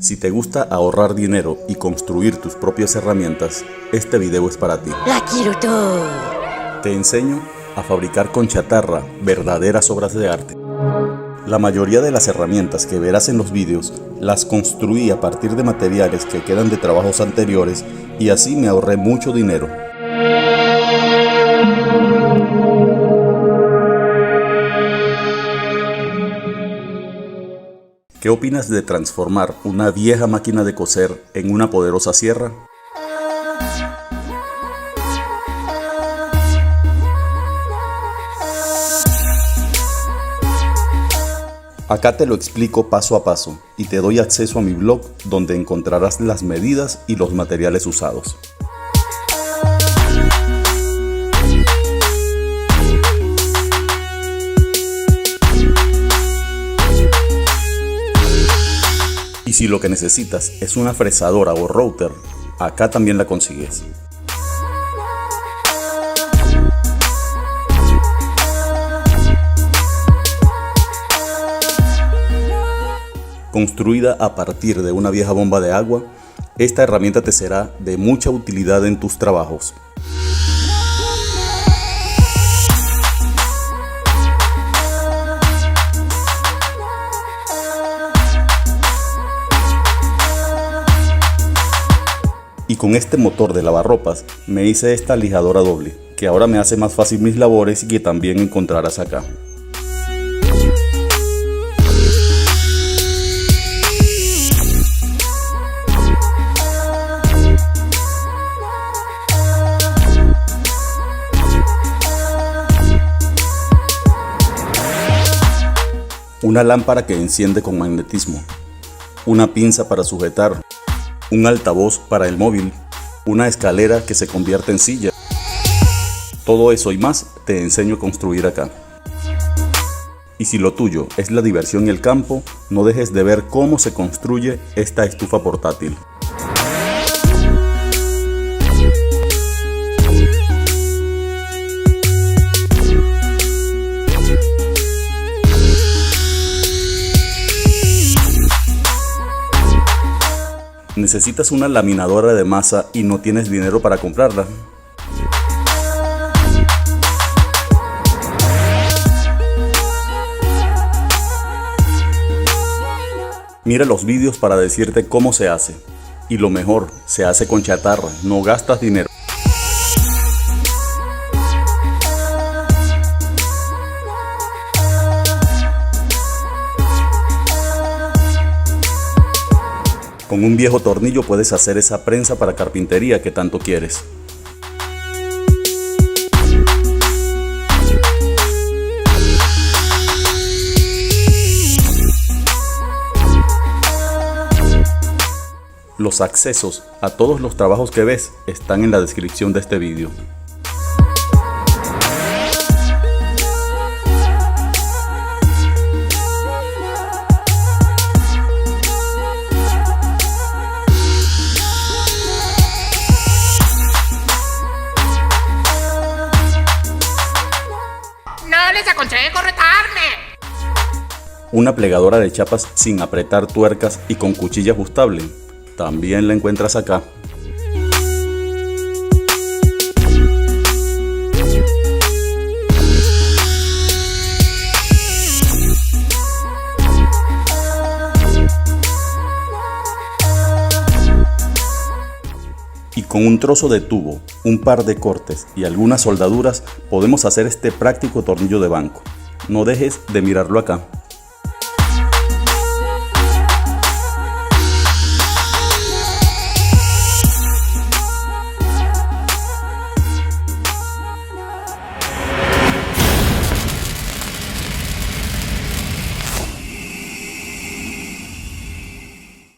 Si te gusta ahorrar dinero y construir tus propias herramientas, este video es para ti. ¡La quiero todo! Te enseño a fabricar con chatarra verdaderas obras de arte. La mayoría de las herramientas que verás en los vídeos las construí a partir de materiales que quedan de trabajos anteriores y así me ahorré mucho dinero. ¿Qué opinas de transformar una vieja máquina de coser en una poderosa sierra? Acá te lo explico paso a paso y te doy acceso a mi blog donde encontrarás las medidas y los materiales usados. Y si lo que necesitas es una fresadora o router, acá también la consigues. Construida a partir de una vieja bomba de agua, esta herramienta te será de mucha utilidad en tus trabajos. Y con este motor de lavarropas me hice esta lijadora doble, que ahora me hace más fácil mis labores y que también encontrarás acá. Una lámpara que enciende con magnetismo, una pinza para sujetar, un altavoz para el móvil, una escalera que se convierte en silla. Todo eso y más te enseño a construir acá. Y si lo tuyo es la diversión y el campo, no dejes de ver cómo se construye esta estufa portátil. ¿Necesitas una laminadora de masa y no tienes dinero para comprarla? Mira los vídeos para decirte cómo se hace. Y lo mejor, se hace con chatarra, no gastas dinero. Con un viejo tornillo puedes hacer esa prensa para carpintería que tanto quieres. Los accesos a todos los trabajos que ves están en la descripción de este vídeo. ¡No les aconsejo retarme! Una plegadora de chapas sin apretar tuercas y con cuchilla ajustable. También la encuentras acá. Y con un trozo de tubo, un par de cortes y algunas soldaduras podemos hacer este práctico tornillo de banco. No dejes de mirarlo acá.